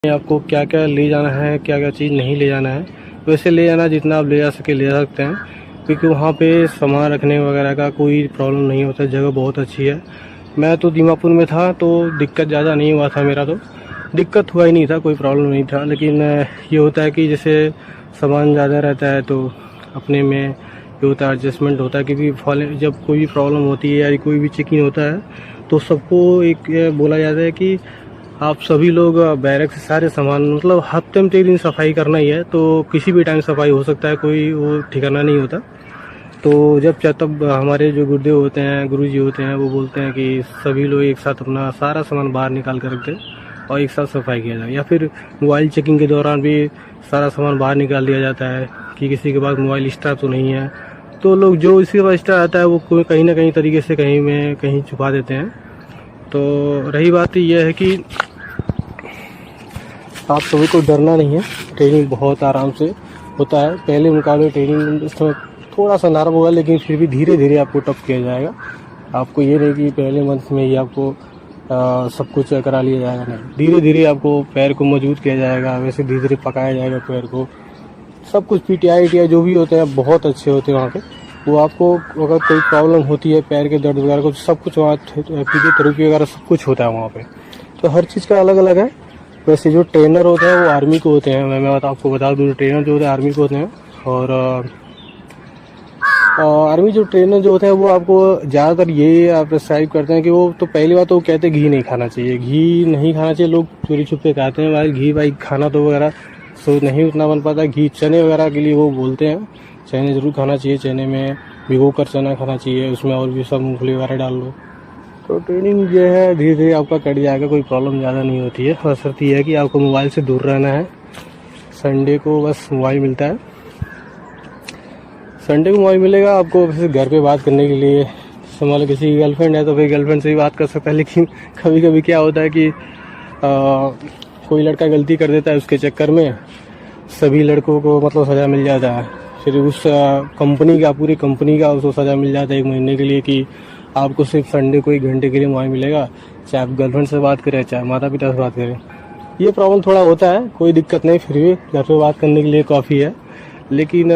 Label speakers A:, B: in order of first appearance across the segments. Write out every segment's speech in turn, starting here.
A: आपको क्या क्या ले जाना है, क्या क्या चीज़ नहीं ले जाना है। वैसे ले जाना जितना आप ले जा सके ले जा सकते हैं, क्योंकि वहाँ पे सामान रखने वगैरह का कोई प्रॉब्लम नहीं होता। जगह बहुत अच्छी है। मैं तो दीमापुर में था तो दिक्कत ज़्यादा नहीं हुआ था, मेरा तो दिक्कत हुआ ही नहीं था, कोई प्रॉब्लम नहीं था। लेकिन ये होता है कि जैसे सामान ज़्यादा रहता है तो अपने में ये होता है, एडजस्टमेंट होता है। क्योंकि जब कोई भी प्रॉब्लम होती है या कोई भी चेकिंग होता है तो सबको एक बोला जाता है कि आप सभी लोग बैरक से सारे सामान मतलब हफ्ते में 3 दिन सफाई करना ही है। तो किसी भी टाइम सफाई हो सकता है, कोई वो ठिकाना नहीं होता। तो तब हमारे जो गुरुदेव होते हैं, गुरुजी होते हैं, वो बोलते हैं कि सभी लोग एक साथ अपना सारा सामान बाहर निकाल कर रख दें और एक साथ सफाई किया जाए। या फिर मोबाइल चेकिंग के दौरान भी सारा सामान बाहर निकाल दिया जाता है कि किसी के पास मोबाइल एक्स्ट्रा तो नहीं है। तो लोग जो इसी के पास एक्स्ट्रा आता है वो कहीं ना कहीं तरीके से कहीं छुपा देते हैं। तो रही बात यह है कि आप सभी को डरना नहीं है। ट्रेनिंग बहुत आराम से होता है। पहले मुकाबले ट्रेनिंग इस समय थोड़ा सा नरम होगा, लेकिन फिर भी धीरे धीरे आपको टफ किया जाएगा। आपको ये नहीं कि पहले मंथ में ही आपको सब कुछ करा लिया जाएगा, नहीं। धीरे धीरे आपको पैर को मजबूत किया जाएगा, वैसे धीरे धीरे पकाया जाएगा पैर को। सब कुछ पीटीआई जो भी होते हैं बहुत अच्छे होते हैं वहाँ पे। वो आपको अगर कोई प्रॉब्लम होती है पैर के दर्द वगैरह को, सब कुछ वहाँ फिजियोथेरेपी वगैरह सब कुछ होता है वहाँ पे। तो हर चीज़ का अलग अलग है। वैसे जो ट्रेनर होते हैं वो आर्मी को होते हैं। मैं आपको बता दूँ, ट्रेनर जो होते हैं आर्मी को होते हैं। और आर्मी जो ट्रेनर जो होते हैं वो आपको ज़्यादातर ये आप प्रिस्क्राइब करते हैं कि वो तो पहली बात तो वो कहते हैं घी नहीं खाना चाहिए, घी नहीं खाना चाहिए। लोग चोरी छुपे खाते हैं भाई खाना तो वगैरह सो नहीं उतना बन पाता। घी चने वगैरह के लिए वो बोलते हैं चने ज़रूर खाना चाहिए, चने में भिगो कर चना खाना चाहिए, उसमें और भी सब मूंगफली वगैरह डाल लो। तो ट्रेनिंग ये है धीरे धीरे आपका कट जाएगा, कोई प्रॉब्लम ज़्यादा नहीं होती है। बस शर्त ये है कि आपको मोबाइल से दूर रहना है। संडे को बस मोबाइल मिलता है, संडे को मोबाइल मिलेगा आपको घर पे बात करने के लिए। मान लो किसी की गर्लफ्रेंड है तो फिर गर्लफ्रेंड से भी बात कर सकता है। लेकिन कभी कभी क्या होता है कि कोई लड़का गलती कर देता है, उसके चक्कर में सभी लड़कों को मतलब सज़ा मिल जाता है। फिर उस पूरी कंपनी का उसको सज़ा मिल जाता है 1 महीने के लिए कि आपको सिर्फ संडे को 1 घंटे के लिए मोबाइल मिलेगा, चाहे आप गर्लफ्रेंड से बात करें चाहे माता पिता से बात करें। ये प्रॉब्लम थोड़ा होता है, कोई दिक्कत नहीं, फिर भी घर पे बात करने के लिए काफ़ी है। लेकिन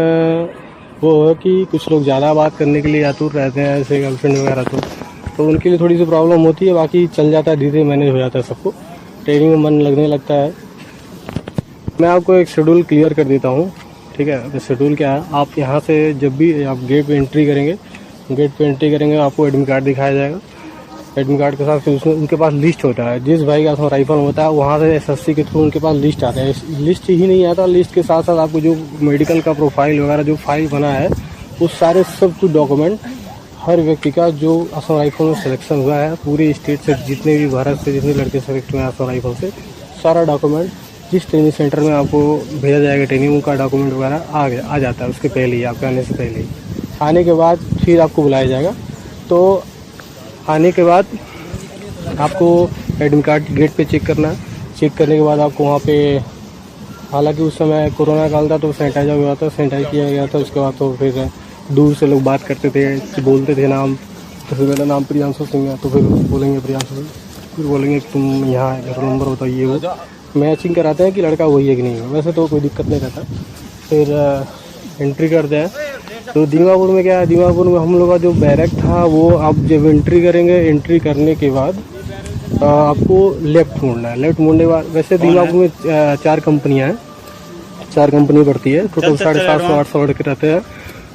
A: वो है कि कुछ लोग ज़्यादा बात करने के लिए आतुर रहते हैं, ऐसे गर्लफ्रेंड वगैरह तो उनके लिए थोड़ी सी प्रॉब्लम होती है। बाकी चल जाता है, धीरे धीरे मैनेज हो जाता है सबको। ट्रेनिंग में मन लगने लगता है। मैं आपको एक शेड्यूल क्लियर कर देता हूँ, ठीक है। तो शेड्यूल क्या है, आप यहाँ से जब भी आप गेट पे एंट्री करेंगे आपको एडमिट कार्ड दिखाया जाएगा। एडमिट कार्ड के साथ फिर उसमें उनके पास लिस्ट होता है, जिस भाई का उसमें राइफल होता है वहाँ से एसएससी के थ्रू उनके पास लिस्ट आता है। लिस्ट ही नहीं आता, लिस्ट के साथ साथ आपको जो मेडिकल का प्रोफाइल वगैरह जो फाइल बना है वो सारे सब कुछ डॉक्यूमेंट हर व्यक्ति का जो असम राइफल में सिलेक्शन हुआ है, पूरे स्टेट से जितने भी भारत से जितने लड़के सेलेक्ट हुए हैं असम राइफल से, सारा डॉक्यूमेंट जिस ट्रेनिंग सेंटर में आपको भेजा जाएगा ट्रेनिंग का डॉक्यूमेंट वगैरह आ जाता है उसके पहले ही, आपके आने से पहले ही। आने के बाद फिर आपको बुलाया जाएगा। तो आने के बाद आपको एडमिट कार्ड गेट पे चेक करना है। चेक करने के बाद आपको वहाँ पे, हालांकि उस समय कोरोना काल था तो सैनिटाइजर हुआ था, सैनिटाइज किया गया था। उसके बाद तो फिर दूर से लोग बात करते थे, बोलते थे नाम। तो फिर मेरा नाम प्रियांशु सिंह है तो फिर बोलेंगे प्रियांशु सिंह, फिर बोलेंगे कि तुम यहाँ घर नंबर बताइए। वो मैचिंग कराते हैं कि लड़का वही है कि नहीं है। वैसे तो कोई दिक्कत नहीं रहता। फिर एंट्री करते हैं। तो दीमापुर में क्या है, दीमापुर में हम लोग का जो बैरक था वो आप जब एंट्री करेंगे, एंट्री करने के बाद आपको लेफ़्ट मोड़ना है। लेफ़्ट मोड़ने के बाद वैसे दीमापुर में 4 कंपनियाँ हैं, 4 कंपनी पड़ती है। टोटल 750-800 लड़के रहते हैं।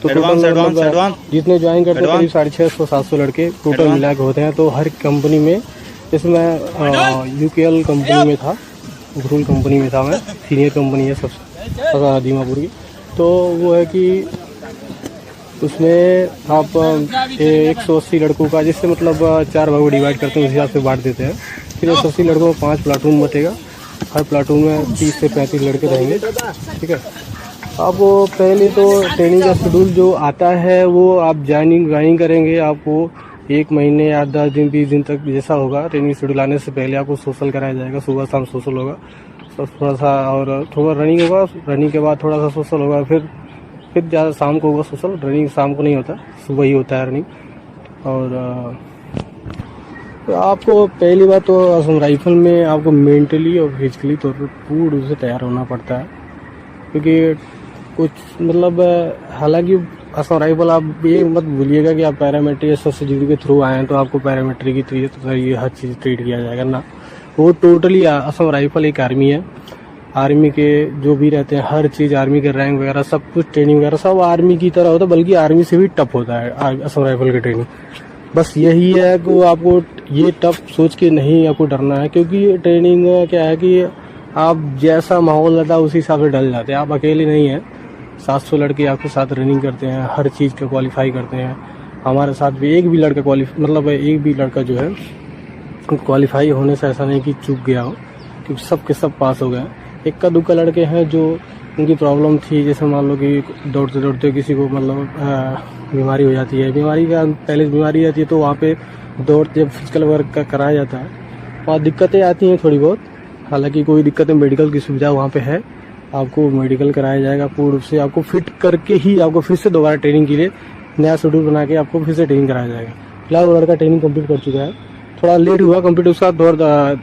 A: तो टोटल जितने ज्वाइन करते हैं करीब 650-700 लड़के टोटल मिला के होते हैं। तो हर कंपनी में, जैसे मैं यूकेएल कंपनी में था, घुरुल कंपनी में था मैं, सीनियर कंपनी है सबसे दीमापुर की। तो वो है कि उसमें आप 180 लड़कों का, जिससे मतलब 4 भागों डिवाइड करते हैं, उस हिसाब से बांट देते हैं। फिर 180 लड़कों को 5 प्लाटून बटेगा। हर प्लाटून में 30 से 35 लड़के रहेंगे, ठीक है। अब पहले तो ट्रेनिंग का शेड्यूल जो आता है वो आप ज्वाइनिंग करेंगे। आपको 1 महीने या 10 दिन 20 दिन तक जैसा होगा, ट्रेनिंग शेड्यूल आने से पहले आपको सोशल कराया जाएगा। सुबह शाम सोशल होगा, थोड़ा सा, और थोड़ा रनिंग होगा। रनिंग के बाद थोड़ा सा सोशल होगा, फिर ज़्यादा शाम को होगा सोशल। रनिंग शाम को नहीं होता, सुबह ही होता है रनिंग। और तो आपको पहली बात तो असम राइफल में आपको मेंटली और फिजिकली तौर पर पूर्ण रूप से तैयार होना पड़ता है, क्योंकि कुछ मतलब हालांकि असम राइफल आप ये मत भूलिएगा कि आप पैरामिलिट्री SSGD के थ्रू आए हैं तो आपको पैरामिलिट्री की तो ये हर चीज़ ट्रीट किया जाएगा ना। वो टोटली असम राइफल एक आर्मी है, आर्मी के जो भी रहते हैं हर चीज़ आर्मी के रैंक वगैरह सब कुछ ट्रेनिंग वगैरह सब आर्मी की तरह होता है, बल्कि आर्मी से भी टफ होता है असम राइफल की ट्रेनिंग। बस यही है कि वो आपको ये टफ सोच के नहीं आपको डरना है, क्योंकि ट्रेनिंग क्या है कि आप जैसा माहौल रहता है उसी हिसाब से डल जाते हैं। आप अकेले नहीं हैं, 700 लड़के आपके साथ रनिंग करते हैं, हर चीज़ का क्वालिफाई करते हैं। हमारे साथ भी एक भी लड़का एक भी लड़का जो है क्वालिफाई होने से ऐसा नहीं कि चूक गया हो, क्योंकि सब के सब पास हो गए। इक्का दुक्का लड़के हैं जो उनकी प्रॉब्लम थी, जैसे मान लो कि दौड़ते दौड़ते किसी को मतलब बीमारी हो जाती है, बीमारी का पहले बीमारी आती है तो वहाँ पे दौड़ते जब फिजिकल वर्क का कराया जाता है वहाँ दिक्कतें आती हैं थोड़ी बहुत। हालांकि कोई दिक्कतें मेडिकल की सुविधा वहाँ पे है, आपको मेडिकल कराया जाएगा पूर्ण रूप से, आपको फिट करके ही आपको फिर से दोबारा ट्रेनिंग के लिए नया शेड्यूल बना के आपको फिर से ट्रेनिंग कराया जाएगा। फिलहाल वो लड़का ट्रेनिंग कंप्लीट कर चुका है, थोड़ा लेट हुआ कंप्लीट, उसका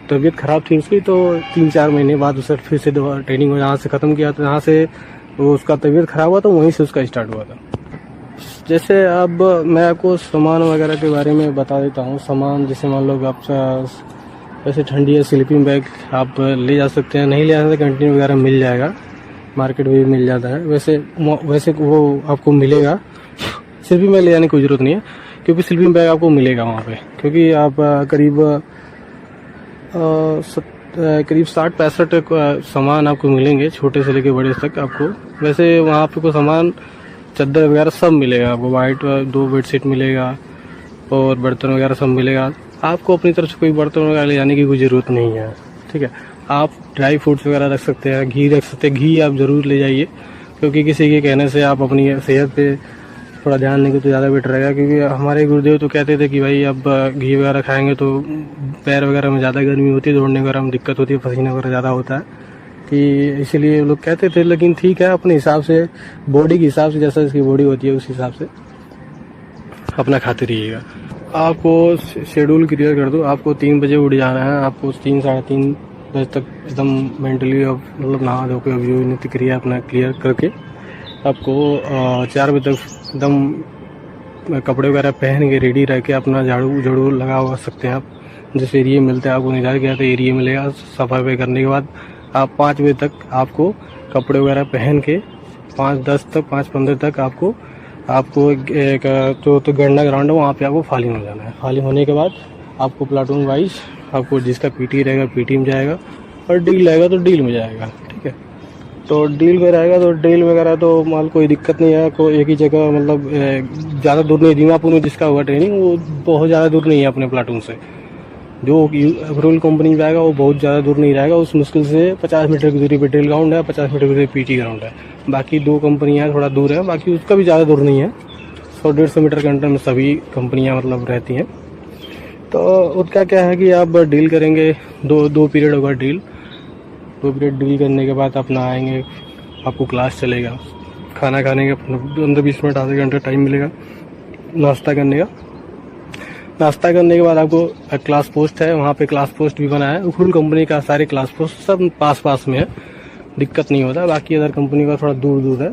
A: तबीयत खराब थी उसकी, तो 3-4 महीने बाद उसे फिर से दोबारा ट्रेनिंग हो जहाँ से ख़त्म किया था, जहाँ से वो उसका तबीयत खराब हुआ तो वहीं से उसका स्टार्ट हुआ था। जैसे अब मैं आपको सामान वगैरह के बारे में बता देता हूँ। सामान जैसे मान लो आप वैसे ठंडी है, स्लीपिंग बैग आप ले जा सकते हैं, नहीं ले जा सकते कैंटीन वगैरह मिल जाएगा, मार्केट में भी मिल जाता है। वैसे वो आपको मिलेगा, स्लीपिंग बैग ले जाने की कोई ज़रूरत नहीं है, क्योंकि स्लीपिंग बैग आपको मिलेगा वहाँ पे, क्योंकि आप करीब 60-65 सामान आपको मिलेंगे, छोटे से लेके बड़े तक आपको। वैसे वहाँ पे कोई सामान चादर वगैरह सब मिलेगा आपको, वाइट 2 बेडशीट मिलेगा और बर्तन वगैरह सब मिलेगा। आपको अपनी तरफ से कोई बर्तन वगैरह ले जाने की कोई ज़रूरत नहीं है, ठीक है। आप ड्राई फ्रूट्स वगैरह रख सकते हैं, घी रख सकते हैं, घी आप ज़रूर ले जाइए, क्योंकि किसी के कहने से आप अपनी सेहत पे थोड़ा ध्यान देंगे तो ज़्यादा बेटर रहेगा। क्योंकि हमारे गुरुदेव तो कहते थे कि भाई अब घी वगैरह खाएंगे तो पैर वगैरह में ज़्यादा गर्मी होती है, दौड़ने वगैरह में दिक्कत होती है, पसीना वगैरह ज़्यादा होता है, कि इसीलिए लोग कहते थे। लेकिन ठीक है, अपने हिसाब से बॉडी के हिसाब से जैसा इसकी बॉडी होती है उस हिसाब से अपना खाते रहिएगा। आपको शेड्यूल क्लियर कर दो, आपको 3 बजे उठ जाना है, आपको 3-3:30 बजे तक एकदम मेंटली मतलब नहा धो के अभियोग नित्य क्रिया अपना क्लियर करके आपको 4 बजे तक एकदम कपड़े वगैरह पहन के रेडी रह के अपना झाड़ू लगा सकते हैं आप। जिस एरिया मिलता है आपको निर्धारित किया था एरिया मिलेगा, सफाई करने के बाद आप 5 बजे तक आपको कपड़े वगैरह पहन के 5:10 तक 5:15 तक आपको एक तो गन्ना ग्राउंड है वहाँ पे आपको फालिंग हो जाना है। फालिंग होने के बाद आपको प्लाटून वाइज आपको जिसका पीटी रहेगा पीटी में जाएगा, और डील रहेगा तो डील में जाएगा, ठीक है। तो डील में रहेगा तो डील वगैरह तो माल कोई दिक्कत नहीं है, कोई एक ही जगह मतलब ज़्यादा दूर नहीं, दीमापुर में जिसका हुआ ट्रेनिंग वो बहुत ज़्यादा दूर नहीं है अपने प्लाटून से। जो रूरल कंपनी में जाएगा वो बहुत ज़्यादा दूर नहीं रहेगा, उस मुश्किल से 50 मीटर की दूरी पे ड्रिल ग्राउंड है, 50 मीटर की दूरी पीटी ग्राउंड है। बाकी 2 कंपनियाँ थोड़ा दूर है, बाकी उसका भी ज़्यादा दूर नहीं है, 100-150 मीटर के अंदर में सभी कंपनियाँ मतलब रहती हैं। तो उसका क्या है कि आप डील करेंगे, 2 पीरियड होगा डील, 2 पीरियड डील करने के बाद अपना आएंगे, आपको क्लास चलेगा, खाना खाने का 15-20 मिनट आधे घंटे टाइम मिलेगा नाश्ता करने का। नाश्ता करने के बाद आपको क्लास पोस्ट है, वहाँ पे क्लास पोस्ट भी बना है, फुल कंपनी का सारे क्लास पोस्ट सब पास में है, दिक्कत नहीं होता। बाकी अदर कंपनी का थोड़ा दूर है,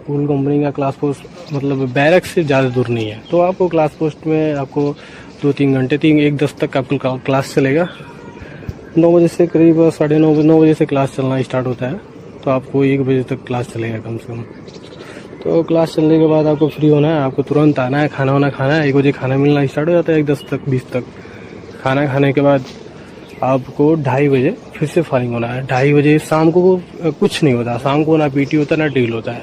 A: फुल कंपनी का क्लास पोस्ट मतलब बैरक से ज़्यादा दूर नहीं है। तो आपको क्लास पोस्ट में आपको 2-3 घंटे 1-10 तक आपको क्लास चलेगा। 9 बजे से करीब 9:30 बजे से क्लास चलना स्टार्ट होता है, तो आपको 1 बजे तक क्लास चलेगा कम से कम। तो क्लास चलने के बाद आपको फ्री होना है, आपको तुरंत आना है, खाना वाना खाना है। 1 बजे खाना मिलना स्टार्ट हो जाता है, 1:10 तक 20 तक खाना खाने के बाद आपको 2:30 बजे फिर से फायरिंग होना है। 2:30 बजे शाम को कुछ नहीं होता, शाम को ना पीटी होता ना डील होता है।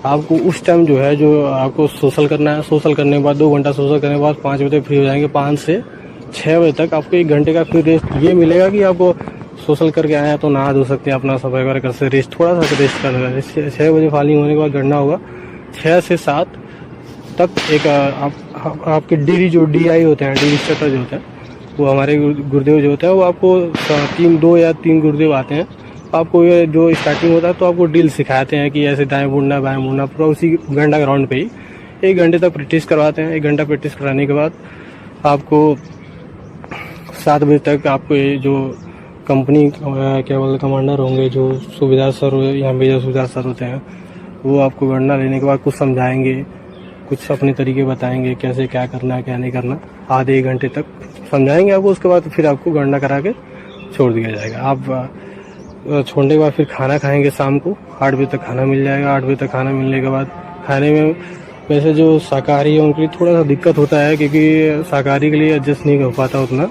A: आपको उस टाइम जो है जो आपको सोशल करना है, सोशल करने के बाद 2 घंटा सोशल करने के बाद 5 बजे फ्री हो जाएंगे। 5 से 6 बजे तक आपको 1 घंटे का फिर रेस्ट ये मिलेगा कि आपको सोशल करके आए हैं तो नहा धो सकते हैं, अपना सफाई वगैरह कर सकते, रेस्ट थोड़ा सा रेस्ट करना। 6 बजे फालिंग होने के बाद गणना होगा, 6 से 7 तक एक आपके डी जो DI होते हैं, डी इंस्ट्रक्टर जो होते हैं, वो हमारे गुरुदेव जो होते हैं वो आपको 2 या 3 गुरुदेव आते हैं। आपको ये जो स्टार्टिंग होता है तो आपको डील सिखाते हैं कि ऐसे दाएं मुड़ना बाएं मुड़ना, पूरा उसी गंडा ग्राउंड पे ही 1 घंटे तक प्रैक्टिस करवाते हैं। 1 घंटा प्रैक्टिस कराने के बाद आपको 7 बजे तक आपको ये जो कंपनी क्या बोलते कमांडर होंगे, जो सुविधा सर या मेजर सुविधा सर होते हैं, वो आपको गणना लेने के बाद कुछ समझाएंगे, कुछ अपने तरीके बताएंगे कैसे क्या करना है क्या नहीं करना। आधे 1 घंटे तक समझाएंगे आपको, उसके बाद फिर आपको गणना करा के छोड़ दिया जाएगा। आप छोड़ने के बाद फिर खाना खाएंगे शाम को 8 बजे तक खाना मिल जाएगा। 8 बजे तक खाना मिलने के बाद खाने में वैसे जो शाकाहारी है उनके लिए थोड़ा सा दिक्कत होता है, क्योंकि शाकाहारी के लिए एडजस्ट नहीं हो पाता उतना,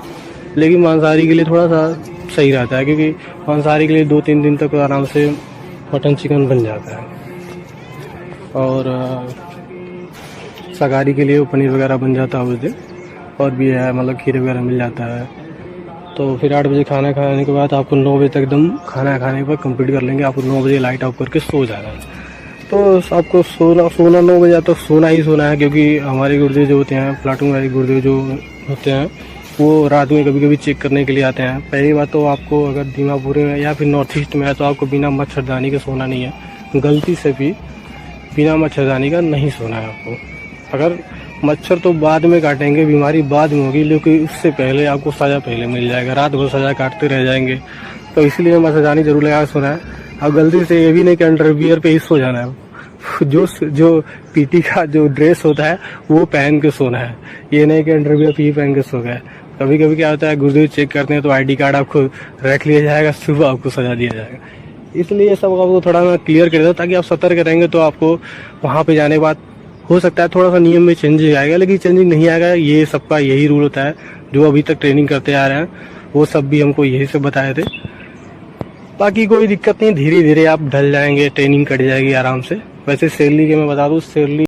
A: लेकिन मांसाहारी के लिए थोड़ा सा सही रहता है, क्योंकि मांसाहारी के लिए 2-3 दिन तक आराम से मटन चिकन बन जाता है। और शाकाहारी के लिए पनीर वगैरह बन जाता है उस दिन, और भी है मतलब खीर वगैरह मिल जाता है। तो फिर 8 बजे खाना खाने के बाद आपको 9 बजे तक एकदम खाना खाने के बाद कंप्लीट कर लेंगे। आपको 9 बजे लाइट ऑफ करके सो जाना है। तो आपको सोना 9 बजे तक सोना ही सोना है, क्योंकि हमारे गुरुदेव जो होते हैं, प्लाटून वाले गुरुदेव जो होते हैं, वो रात में कभी कभी चेक करने के लिए आते हैं। पहली बात तो आपको अगर दीमापुर में या फिर नॉर्थ ईस्ट में है तो आपको बिना मच्छरदानी के सोना नहीं है। गलती से भी बिना मच्छरदानी का नहीं सोना है आपको। अगर मच्छर तो बाद में काटेंगे, बीमारी बाद में होगी, लेकिन उससे पहले आपको सजा पहले मिल जाएगा। रात भर सजा काटते रह जाएंगे, तो इसलिए मच्छरदानी जरूर लगा के सोना है। अब गलती से ये भी नहीं कि अंडरवियर पे ही सो जाना है। जो पीटी का जो ड्रेस होता है वो पहन के सोना है, ये नहीं कि अंडरवियर पे ही पहन के सो गए। कभी कभी क्या होता है, गुरुदेव चेक करते हैं तो आईडी कार्ड आपको रख लिया जाएगा, सुबह आपको सजा दिया जाएगा। इसलिए सब आपको थोड़ा मैं क्लियर कर देता ताकि आप सतर्क रहेंगे। तो आपको वहाँ पे जाने के बाद हो सकता है थोड़ा सा नियम में चेंज आएगा, लेकिन चेंजिंग नहीं आएगा। ये सबका यही रूल होता है, जो अभी तक ट्रेनिंग करते आ रहे हैं वो सब भी हमको यही से बताए थे। बाकी कोई दिक्कत नहीं, धीरे धीरे आप ढल जाएंगे, ट्रेनिंग कट जाएगी आराम से। वैसे शेरली के मैं बता दूं, शेरली